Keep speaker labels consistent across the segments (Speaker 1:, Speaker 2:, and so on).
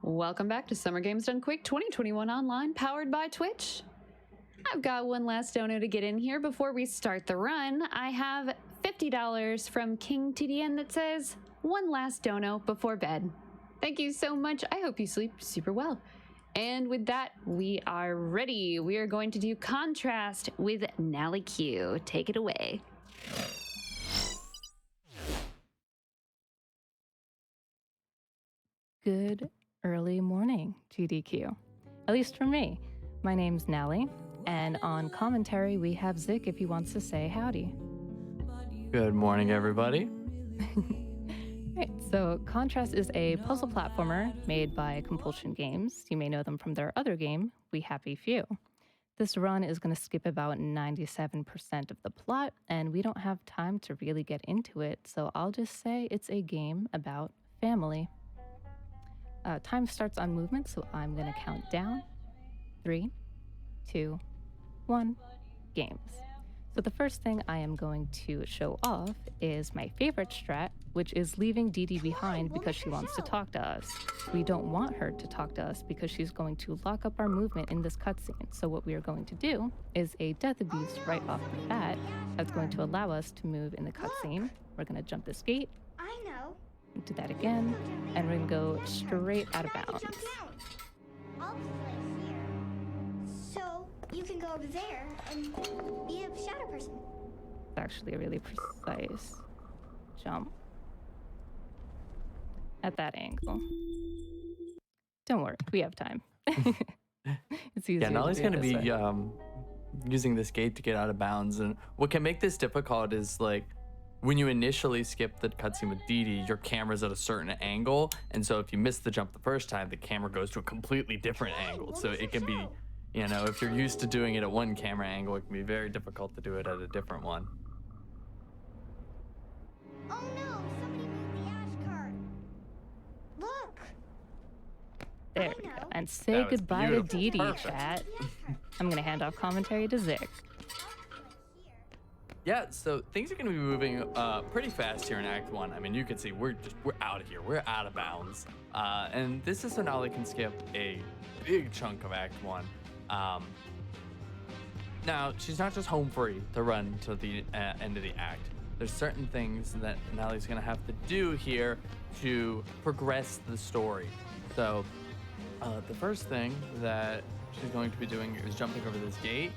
Speaker 1: Welcome back to Summer Games Done Quick 2021 Online, powered by Twitch. I've got one last dono to get in here before we start the run. I have $50 from King TDN that says, one last dono before bed. Thank you so much. I hope you sleep super well. And with that, we are ready. We are going to do Contrast with NallyQ. Take it away.
Speaker 2: Good early morning, GDQ. At least for me. My name's Nally, and on commentary we have Zik if he wants to say howdy.
Speaker 3: Good morning, everybody.
Speaker 2: Right, so Contrast is a puzzle platformer made by Compulsion Games. You may know them from their other game, We Happy Few. This run is going to skip about 97% of the plot, and we don't have time to really get into it, so I'll just say it's a game about family. Time starts on movement, so I'm going to count down. 3, 2, 1, games. So the first thing I am going to show off is my favorite strat, which is leaving Dee Dee behind because she wants to talk to us. We don't want her to talk to us because she's going to lock up our movement in this cutscene. So what we are going to do is a death abuse right off the bat that's going to allow us to move in the cutscene. We're going to jump this gate.
Speaker 4: I know.
Speaker 2: Do that again, and we're going to go straight out of bounds.
Speaker 4: I'll play here. So you can go over there and be a shadow person.
Speaker 2: It's actually a really precise jump at that angle. Don't worry, we have time. It's easy.
Speaker 3: Yeah, Nally's going to be using this gate to get out of bounds, and what can make this difficult is like when you initially skip the cutscene with Dee Dee, your camera's at a certain angle, and so if you miss the jump the first time, the camera goes to a completely different angle. So it can be, you know, if you're used to doing it at one camera angle, it can be very difficult to do it at a different one.
Speaker 4: Oh no, somebody moved the ash cart. Look.
Speaker 2: There we go. And say goodbye to Dee Dee, chat. I'm going to hand off commentary to Zik.
Speaker 3: Yeah, so things are going to be moving pretty fast here in Act 1. I mean, you can see we're out of here. We're out of bounds. And this is so Nally can skip a big chunk of Act 1. Now, she's not just home free to run to the end of the act. There's certain things that Nally's going to have to do here to progress the story. So the first thing that she's going to be doing is jumping over this gate,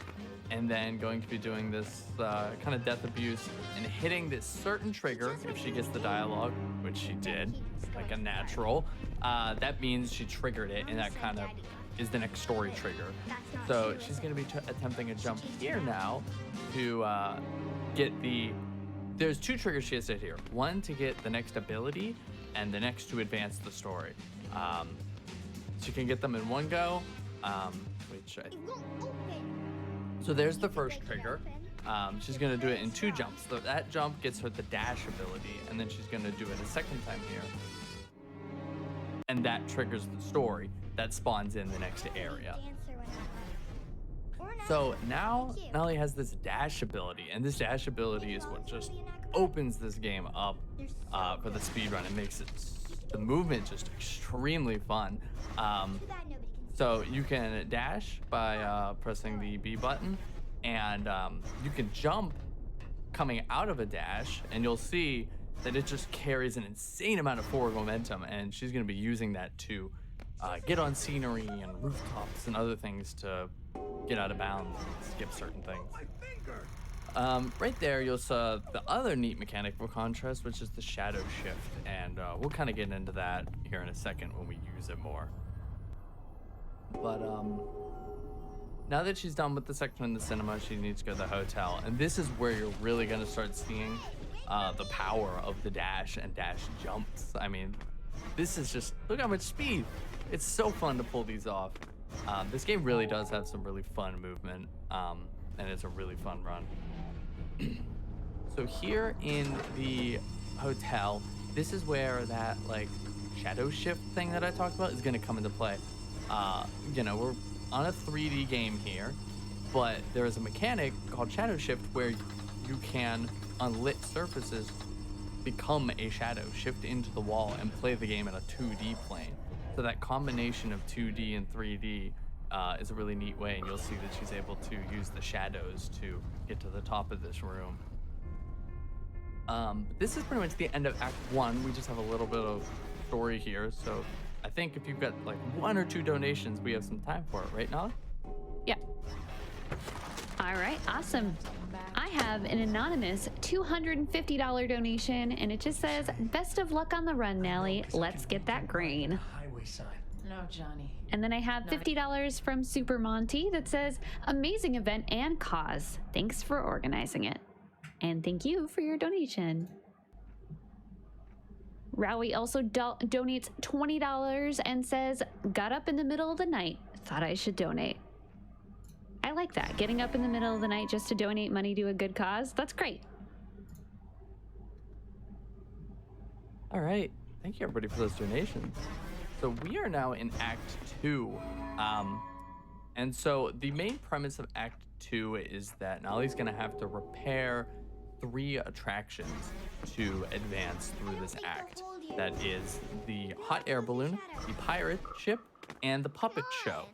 Speaker 3: and then going to be doing this kind of death abuse and hitting this certain trigger if she gets the dialogue, which she did, like a natural. That means she triggered it, and that kind of is the next story trigger. So she's going to be attempting a jump here now to get the... There's 2 triggers she has to hit here. One to get the next ability, and the next to advance the story. She can get them in one go, which I... So there's the first trigger. She's going to do it in 2 jumps. So that jump gets her the dash ability, and then she's going to do it a second time here. And that triggers the story that spawns in the next area. So now Nally has this dash ability, and this dash ability is what just opens this game up for the speedrun. It makes the movement just extremely fun. So you can dash by pressing the B button, and you can jump coming out of a dash, and you'll see that it just carries an insane amount of forward momentum, and she's going to be using that to get on scenery and rooftops and other things to get out of bounds and skip certain things. Right there, you'll see the other neat mechanic for Contrast, which is the shadow shift, and we'll kind of get into that here in a second when we use it more. But now that she's done with the section in the cinema, she needs to go to the hotel, and this is where you're really going to start seeing the power of the dash and dash jumps. I mean, this is just, look how much speed. It's so fun to pull these off. This game really does have some really fun movement, and it's a really fun run. So here in the hotel, this is where that like shadow shift thing that I talked about is going to come into play. You know, we're on a 3D game here, but there is a mechanic called shadow shift where you can, on lit surfaces, become a shadow, shift into the wall, and play the game in a 2D plane. So that combination of 2D and 3D is a really neat way, and you'll see that she's able to use the shadows to get to the top of this room. This is pretty much the end of Act 1. We just have a little bit of story here, so I think if you've got like 1 or 2 donations, we have some time for it, right, Nala?
Speaker 2: Yeah.
Speaker 1: All right, awesome. I have an anonymous $250 donation, and it just says, "Best of luck on the run, Nally. Let's get that grain."
Speaker 5: Highway sign.
Speaker 6: No, Johnny.
Speaker 1: And then I have $50 from Super Monty that says, "Amazing event and cause. Thanks for organizing it." And thank you for your donation. Rowie also donates $20 and says, "Got up in the middle of the night. Thought I should donate." I like that. Getting up in the middle of the night just to donate money to a good cause. That's great.
Speaker 3: All right. Thank you, everybody, for those donations. So we are now in Act 2. And so the main premise of Act 2 is that Nolly's going to have to repair 3 attractions to advance through this act. That is the hot air balloon, the pirate ship, and the puppet show.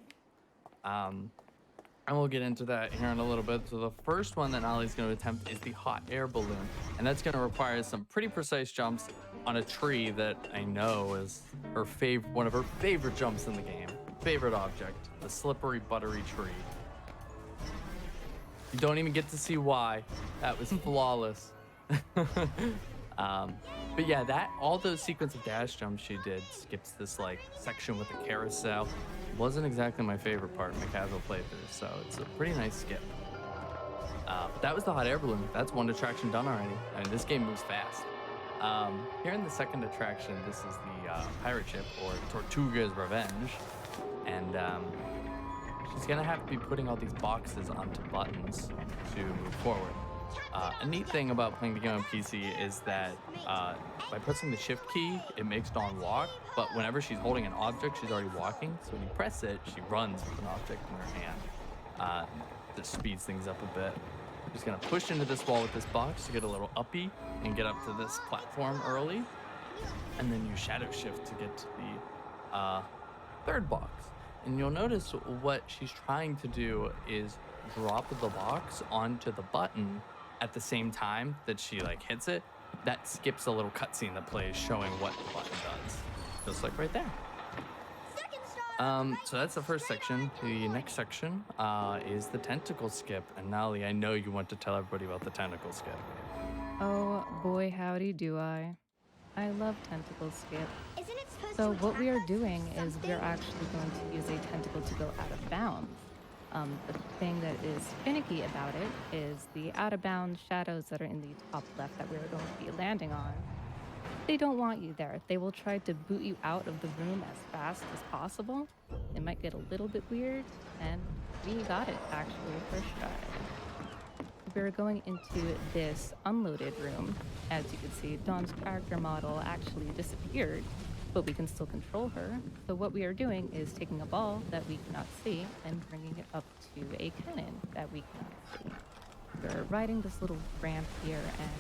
Speaker 3: And we'll get into that here in a little bit. So the first one that Nolly's going to attempt is the hot air balloon. And that's going to require some pretty precise jumps on a tree that I know is her one of her favorite jumps in the game. Favorite object, the slippery, buttery tree. You don't even get to see why. That was flawless. But yeah, all those sequence of dash jumps she did skips this like section with the carousel. Wasn't exactly my favorite part in my casual playthrough, so it's a pretty nice skip. But that was the hot air balloon. That's 1 attraction done already. I mean, this game moves fast. Here in the second attraction, this is the pirate ship, or Tortuga's Revenge. And she's gonna have to be putting all these boxes onto buttons to move forward. A neat thing about playing the game on PC is that by pressing the shift key, it makes Dawn walk, but whenever she's holding an object, she's already walking. So when you press it, she runs with an object in her hand. This speeds things up a bit. Just gonna push into this wall with this box to get a little uppy and get up to this platform early, and then you shadow shift to get to the third box. And you'll notice what she's trying to do is drop the box onto the button at the same time that she like hits it. That skips a little cutscene that plays showing what the button does, just like right there. So that's the first section. The next section is the tentacle skip. And Nally, I know you want to tell everybody about the tentacle skip.
Speaker 2: Oh boy, howdy do I. I love tentacle skip.
Speaker 4: Isn't it supposed
Speaker 2: So
Speaker 4: to
Speaker 2: what we are
Speaker 4: attack us
Speaker 2: doing
Speaker 4: or
Speaker 2: is we're
Speaker 4: something?
Speaker 2: actually going to use a tentacle to go out of bounds. The thing that is finicky about it is the out-of-bounds shadows that are in the top left that we're going to be landing on. They don't want you there. They will try to boot you out of the room as fast as possible. It might get a little bit weird, and we got it actually first try. We're going into this unloaded room. As you can see, Dawn's character model actually disappeared, but we can still control her. So what we are doing is taking a ball that we cannot see and bringing it up to a cannon that we cannot see. We're riding this little ramp here, and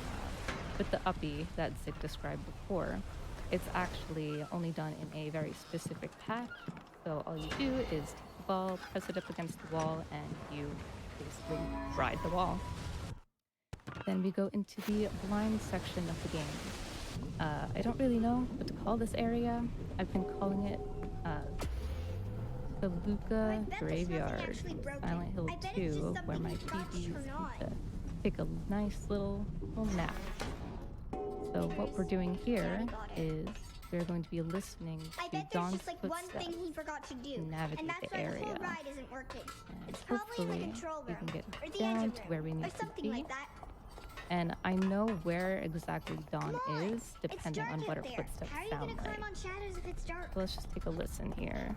Speaker 2: with the uppy that Zig described before, it's actually only done in a very specific patch. So all you do is take the ball, press it up against the wall, and you basically ride the wall. Then we go into the blind section of the game. I don't really know what to call this area. I've been calling it the Luca Graveyard, Silent Hill 2, where my PBs need to take a nice little nap. So what we're doing here is we're going to be listening
Speaker 4: I
Speaker 2: to
Speaker 4: bet there's
Speaker 2: Dawn's
Speaker 4: just like one
Speaker 2: footsteps
Speaker 4: thing he forgot to do,
Speaker 2: to navigate
Speaker 4: and that's
Speaker 2: the
Speaker 4: why the
Speaker 2: area.
Speaker 4: whole ride isn't working.
Speaker 2: And
Speaker 4: It's probably in the
Speaker 2: hopefully
Speaker 4: control
Speaker 2: we
Speaker 4: room
Speaker 2: can get
Speaker 4: or the
Speaker 2: down
Speaker 4: engine
Speaker 2: to
Speaker 4: room
Speaker 2: where we need
Speaker 4: or
Speaker 2: to
Speaker 4: something
Speaker 2: be.
Speaker 4: like that.
Speaker 2: And I know where exactly Dawn
Speaker 4: Come on,
Speaker 2: is,
Speaker 4: it's
Speaker 2: depending
Speaker 4: dark
Speaker 2: on what her
Speaker 4: up there.
Speaker 2: footsteps
Speaker 4: How are you
Speaker 2: sound
Speaker 4: gonna
Speaker 2: like.
Speaker 4: climb on shadows if it's dark?
Speaker 2: So let's just take a listen here.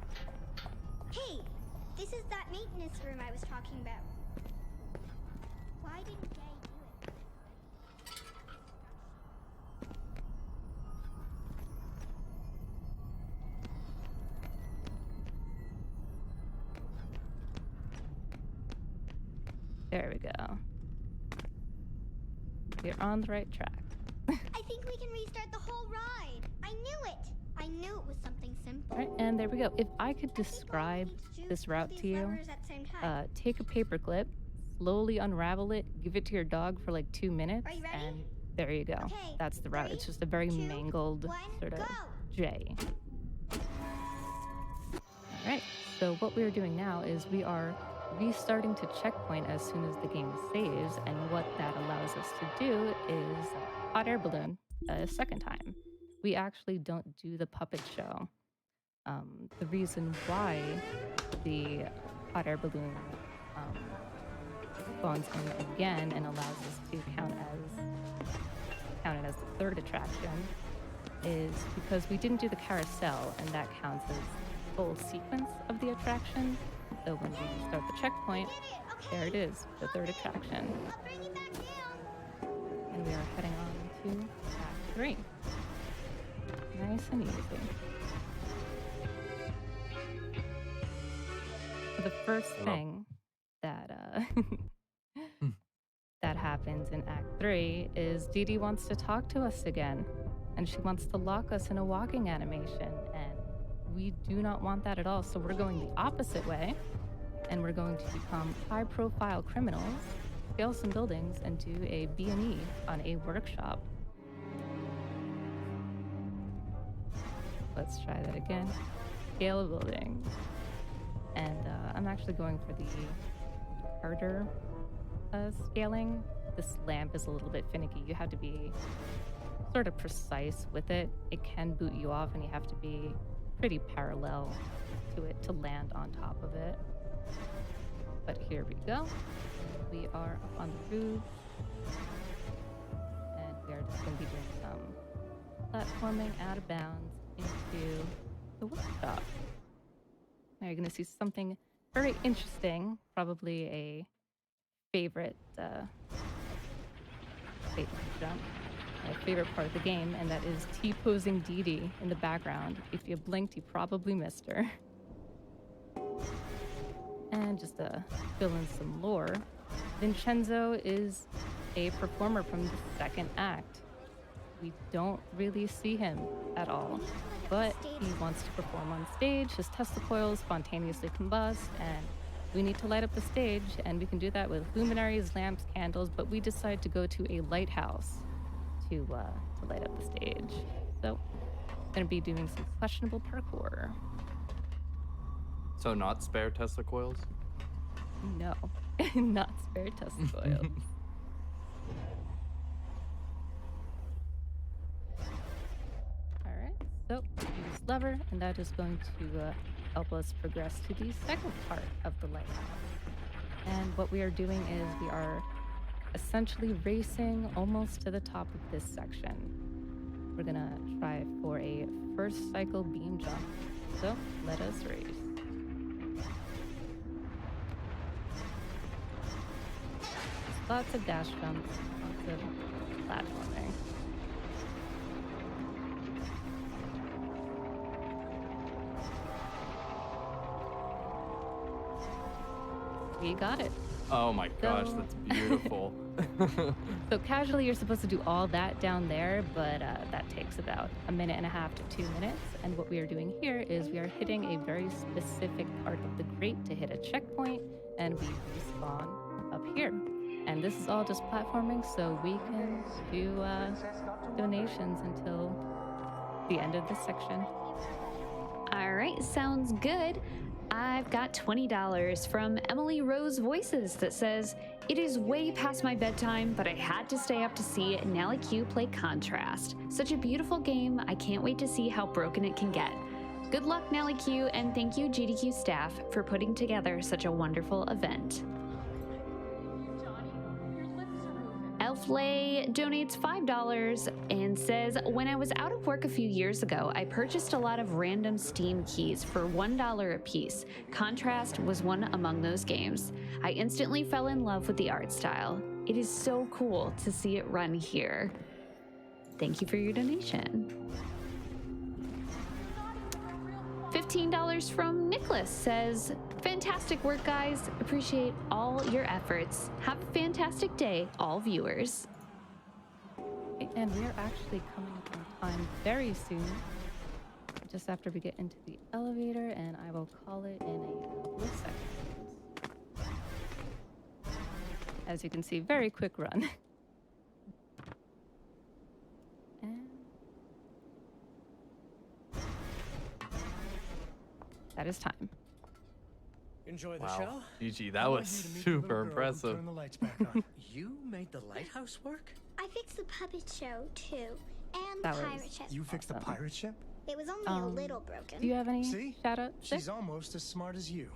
Speaker 4: Hey, this is that maintenance room I was talking about. Why didn't Gay do it?
Speaker 2: There we go. We're on the right track.
Speaker 4: I think we can restart the whole ride. I knew it. I knew it was something simple.
Speaker 2: All right, and there we go. If I could describe this route to you, take a paperclip, slowly unravel it, give it to your dog for like 2 minutes,
Speaker 4: Are you ready?
Speaker 2: and there you go.
Speaker 4: Okay,
Speaker 2: That's the route. It's
Speaker 4: 3,
Speaker 2: just a very
Speaker 4: 2,
Speaker 2: mangled
Speaker 4: 1,
Speaker 2: sort of
Speaker 4: go.
Speaker 2: J. All right, so what we are doing now is we are restarting to checkpoint as soon as the game saves, and what that allows us to do is hot air balloon a second time. We actually don't do the puppet show. The reason why the hot air balloon spawns in again and allows us to count it as the third attraction is because we didn't do the carousel, and that counts as full sequence of the attraction. So when we start the checkpoint, there it is, the third attraction.
Speaker 4: I'll bring you back down.
Speaker 2: And we are heading on to Act 3. Nice and easy. So the first thing that that happens in Act 3 is Dee Dee wants to talk to us again, and she wants to lock us in a walking animation, and we do not want that at all. So we're going the opposite way, and we're going to become high-profile criminals, scale some buildings, and do a B&E on a workshop. Let's try that again. Scale a building. And I'm actually going for the harder scaling. This lamp is a little bit finicky. You have to be sort of precise with it. It can boot you off, and you have to be pretty parallel to it to land on top of it. But here we go. We are up on the roof, and we are just going to be doing some platforming out of bounds into the workshop. Now you're going to see something very interesting, probably a favorite jump, my favorite part of the game, and that is T-posing Dee Dee in the background. If you blinked, you probably missed her. And just to fill in some lore, Vincenzo is a performer from the second act. We don't really see him at all, but he wants to perform on stage. His Tesla coils spontaneously combust, and we need to light up the stage, and we can do that with luminaries, lamps, candles, but we decide to go to a lighthouse to light up the stage. So I'm going to be doing some questionable parkour.
Speaker 3: So not spare Tesla coils?
Speaker 2: No, not spare Tesla coils. All right, so use lever, and that is going to help us progress to the second part of the lighthouse. And what we are doing is we are essentially racing almost to the top of this section. We're gonna try for a first cycle beam jump. So let us race. Lots of dash jumps, lots of platforming. We got it.
Speaker 3: Oh my gosh, that's beautiful.
Speaker 2: So casually, you're supposed to do all that down there, but that takes about 1.5 minutes to 2 minutes. And what we are doing here is we are hitting a very specific part of the grate to hit a checkpoint, and we respawn up here. And this is all just platforming, so we can do donations until the end of this section.
Speaker 1: All right, sounds good. I've got $20 from Emily Rose Voices that says, "It is way past my bedtime, but I had to stay up to see NallyQ play Contrast. Such a beautiful game. I can't wait to see how broken it can get. Good luck, NallyQ, and thank you, GDQ staff, for putting together such a wonderful event." Elflay donates $5 and says, "When I was out of work a few years ago, I purchased a lot of random Steam keys for $1 a piece. Contrast was one among those games. I instantly fell in love with the art style. It is so cool to see it run here." Thank you for your donation. $15 from Nicholas says, "Fantastic work, guys. Appreciate all your efforts. Have a fantastic day, all viewers."
Speaker 2: And we are actually coming up on time very soon just after we get into the elevator, and I will call it in a couple of seconds. As you can see, very quick run. And that is time.
Speaker 5: Enjoy the
Speaker 3: Wow,
Speaker 5: show?
Speaker 3: GG, that
Speaker 5: I want
Speaker 3: was
Speaker 5: you to meet the little
Speaker 3: super
Speaker 5: girl who
Speaker 3: impressive.
Speaker 5: turned the lights back on.
Speaker 6: You made the lighthouse work?
Speaker 4: I fixed the puppet show too, and
Speaker 2: That
Speaker 4: the
Speaker 2: was-
Speaker 4: pirate ship.
Speaker 5: You fixed the
Speaker 2: Awesome.
Speaker 5: pirate ship?
Speaker 4: It was only a little broken.
Speaker 2: Do you have any
Speaker 5: See?
Speaker 2: shout-outs?
Speaker 5: She's almost as smart as you.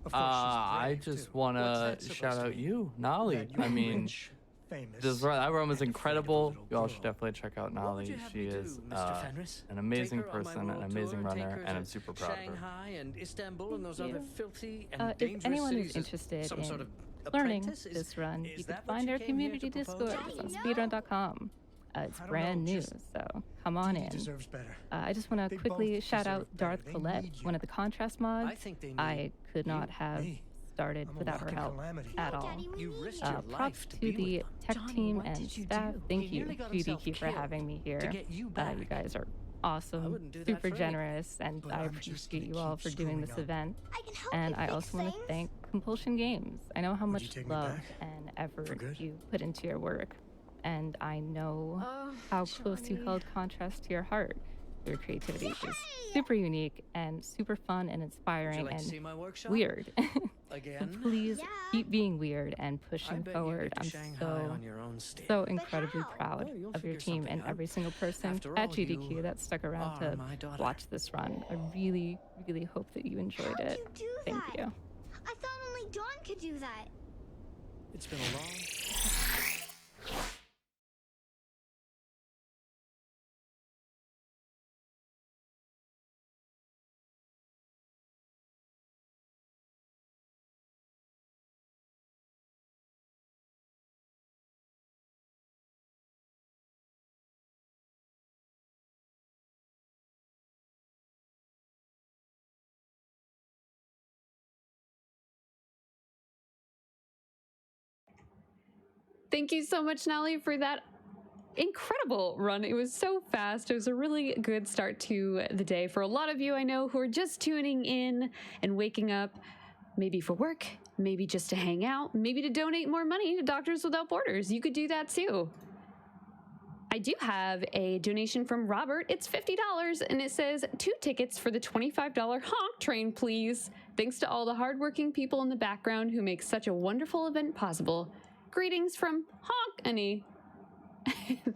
Speaker 5: Of course,
Speaker 3: I
Speaker 5: she's brave,
Speaker 3: just
Speaker 5: too.
Speaker 3: want
Speaker 5: What's
Speaker 3: to
Speaker 5: that supposed
Speaker 3: shout
Speaker 5: to
Speaker 3: out
Speaker 5: mean?
Speaker 3: you, Nolly.
Speaker 5: That you're
Speaker 3: I mean,
Speaker 5: rich, famous,
Speaker 3: that run was
Speaker 5: and afraid of a
Speaker 3: incredible.
Speaker 5: little
Speaker 3: You all should
Speaker 5: girl.
Speaker 3: definitely check out
Speaker 6: What would
Speaker 3: Nolly.
Speaker 6: you have
Speaker 3: She
Speaker 6: me do,
Speaker 3: is
Speaker 6: Mr. Fenris?
Speaker 3: an amazing
Speaker 6: Take her on my
Speaker 3: person, an
Speaker 6: world
Speaker 3: amazing
Speaker 6: tour, take
Speaker 3: runner,
Speaker 6: her
Speaker 3: and
Speaker 6: to
Speaker 3: I'm super proud of her.
Speaker 6: Shanghai and Istanbul and those
Speaker 2: Thank
Speaker 6: other
Speaker 2: you.
Speaker 6: filthy and
Speaker 2: If
Speaker 6: dangerous
Speaker 2: anyone is
Speaker 6: cities as
Speaker 2: interested
Speaker 6: some
Speaker 2: in
Speaker 6: sort of
Speaker 2: learning
Speaker 6: apprentice?
Speaker 2: this run,
Speaker 6: is
Speaker 2: you can
Speaker 6: that what
Speaker 2: find
Speaker 6: you
Speaker 2: our
Speaker 6: came here to
Speaker 2: community
Speaker 6: propose?
Speaker 2: Discord. It's on
Speaker 4: Daddy, no.
Speaker 2: speedrun.com. It's
Speaker 5: I don't
Speaker 2: brand
Speaker 5: know,
Speaker 2: new,
Speaker 5: just-
Speaker 2: so come on
Speaker 5: Dee
Speaker 2: in.
Speaker 5: deserves better.
Speaker 2: I just want
Speaker 5: They
Speaker 2: to quickly
Speaker 5: both
Speaker 2: shout out
Speaker 5: deserve better.
Speaker 2: Darth
Speaker 5: They
Speaker 2: Colette,
Speaker 5: need you.
Speaker 2: one of the contrast mods.
Speaker 6: I think they need
Speaker 2: I could not
Speaker 6: you.
Speaker 2: have
Speaker 5: Me.
Speaker 2: started
Speaker 5: I'm a
Speaker 2: without her
Speaker 5: walking
Speaker 2: help
Speaker 5: calamity.
Speaker 2: at
Speaker 4: No,
Speaker 2: all.
Speaker 4: Daddy, we
Speaker 6: You
Speaker 4: need
Speaker 6: risked
Speaker 4: you.
Speaker 6: your
Speaker 2: Props
Speaker 6: life
Speaker 2: to
Speaker 6: to be
Speaker 2: the
Speaker 6: with them.
Speaker 2: tech
Speaker 6: Johnny,
Speaker 2: team
Speaker 6: what
Speaker 2: and
Speaker 6: did you
Speaker 2: staff.
Speaker 6: do?
Speaker 2: Thank
Speaker 6: He
Speaker 2: you,
Speaker 6: nearly got himself
Speaker 2: GDQ, for
Speaker 6: killed
Speaker 2: having me here.
Speaker 6: to get you
Speaker 2: You
Speaker 6: back.
Speaker 2: guys are awesome,
Speaker 6: wouldn't do that
Speaker 2: super
Speaker 6: for anything.
Speaker 2: generous, and
Speaker 5: But
Speaker 2: I
Speaker 5: I'm just
Speaker 2: appreciate
Speaker 5: gonna
Speaker 2: you all
Speaker 5: keep
Speaker 2: for doing this
Speaker 5: screwing up.
Speaker 2: event.
Speaker 4: I can help
Speaker 2: And
Speaker 4: you
Speaker 2: I
Speaker 4: fix
Speaker 2: also want to
Speaker 4: things.
Speaker 2: thank Compulsion Games. I know how
Speaker 5: Would you
Speaker 2: much
Speaker 5: take me
Speaker 2: love
Speaker 5: back?
Speaker 2: and effort
Speaker 5: good?
Speaker 2: you put into your work, and I know
Speaker 6: Oh,
Speaker 2: how close you
Speaker 6: Johnny.
Speaker 2: held Contrast to your heart. Your creativity is super unique and super fun and
Speaker 6: Would you
Speaker 2: inspiring
Speaker 6: like to see
Speaker 2: and
Speaker 6: my workshop?
Speaker 2: weird.
Speaker 6: Again?
Speaker 2: Please
Speaker 4: Yeah.
Speaker 2: keep being weird and
Speaker 6: I
Speaker 2: pushing
Speaker 6: bet
Speaker 2: forward.
Speaker 6: you get to
Speaker 2: I'm
Speaker 6: Shanghai on your own steam.
Speaker 2: so incredibly
Speaker 4: how?
Speaker 2: proud
Speaker 6: Oh, you'll
Speaker 2: of your
Speaker 6: figure
Speaker 2: team
Speaker 6: something
Speaker 2: and
Speaker 6: out.
Speaker 2: every single person
Speaker 6: After
Speaker 2: at
Speaker 6: all,
Speaker 2: GDQ
Speaker 6: you
Speaker 2: that stuck around
Speaker 6: are
Speaker 2: to
Speaker 6: my daughter.
Speaker 2: watch this run. I really, really hope that you enjoyed
Speaker 4: How'd
Speaker 2: it.
Speaker 4: you do
Speaker 2: Thank
Speaker 4: that?
Speaker 2: you.
Speaker 4: I thought only Dawn could do that.
Speaker 6: It's been a long...
Speaker 1: Thank you so much, Nally, for that incredible run. It was so fast. It was a really good start to the day for a lot of you I know who are just tuning in and waking up, maybe for work, maybe just to hang out, maybe to donate more money to Doctors Without Borders. You could do that too. I do have a donation from Robert. It's $50 and it says 2 tickets for the $25 honk train, please. Thanks to all the hardworking people in the background who make such a wonderful event possible. Greetings from Honk Annie.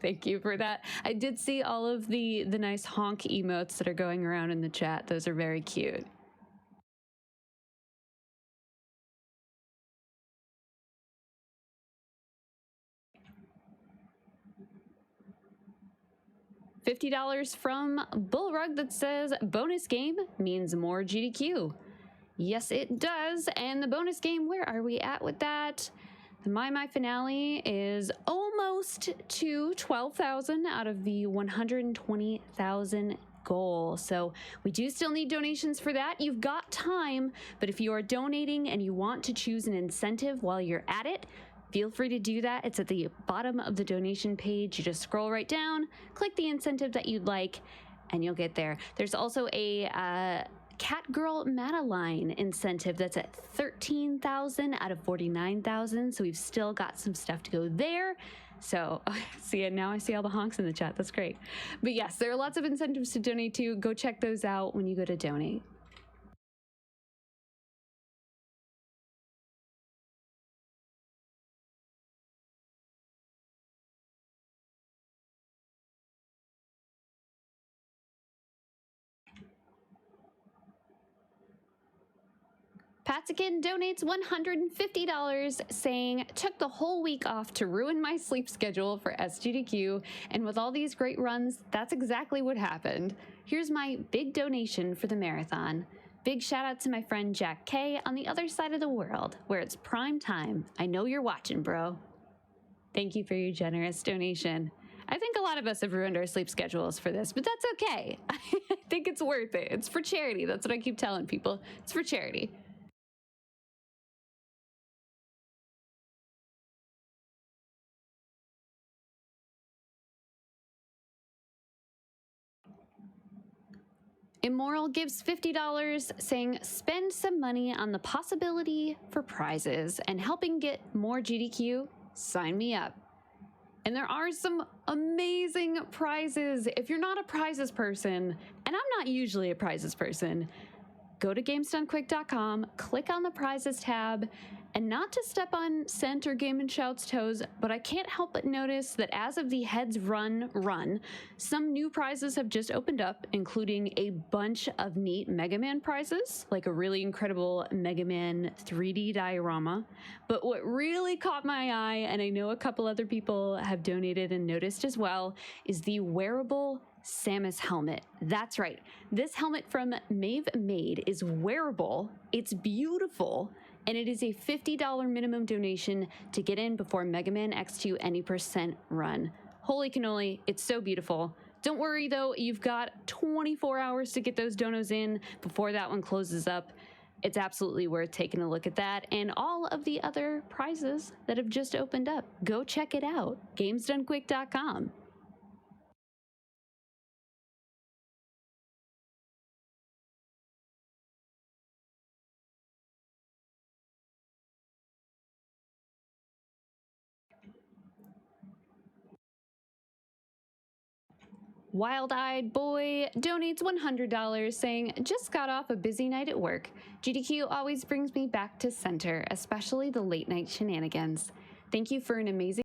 Speaker 1: Thank you for that. I did see all of the nice honk emotes that are going around in the chat. Those are very cute. $50 from Bullrug that says bonus game means more GDQ. Yes, it does. And the bonus game, where are we at with that? The My finale is almost to 12,000 out of the 120,000 goal. So we do still need donations for that. You've got time, but if you are donating and you want to choose an incentive while you're at it, feel free to do that. It's at the bottom of the donation page. You just scroll right down, click the incentive that you'd like, and you'll get there. There's also a Catgirl Madeline incentive that's at 13,000 out of 49,000. So we've still got some stuff to go there. So see it now. I see all the honks in the chat. That's great. But yes, there are lots of incentives to donate to. Go check those out when you go to donate. Patikin donates $150 saying, took the whole week off to ruin my sleep schedule for SGDQ, and with all these great runs, that's exactly what happened. Here's my big donation for the marathon. Big shout out to my friend Jack K on the other side of the world, where it's prime time. I know you're watching, bro. Thank you for your generous donation. I think a lot of us have ruined our sleep schedules for this, but that's okay. I think it's worth it. It's for charity. That's what I keep telling people. It's for charity. Immoral gives $50, saying spend some money on the possibility for prizes and helping get more GDQ. Sign me up. And there are some amazing prizes. If you're not a prizes person, and I'm not usually a prizes person, go to gamesdonequick.com, click on the prizes tab, and not to step on Scent or Game & Shout's toes, but I can't help but notice that as of the Heads run, some new prizes have just opened up, including a bunch of neat Mega Man prizes, like a really incredible Mega Man 3D diorama. But what really caught my eye, and I know a couple other people have donated and noticed as well, is the wearable Samus helmet. That's right. This helmet from Maeve Made is wearable, it's beautiful, and it is a $50 minimum donation to get in before Mega Man X2 any % run. Holy cannoli, it's so beautiful. Don't worry though, you've got 24 hours to get those donos in before that one closes up. It's absolutely worth taking a look at that and all of the other prizes that have just opened up. Go check it out, gamesdonequick.com. Wild-Eyed Boy donates $100, saying, just got off a busy night at work. GDQ always brings me back to center, especially the late night shenanigans. Thank you for an amazing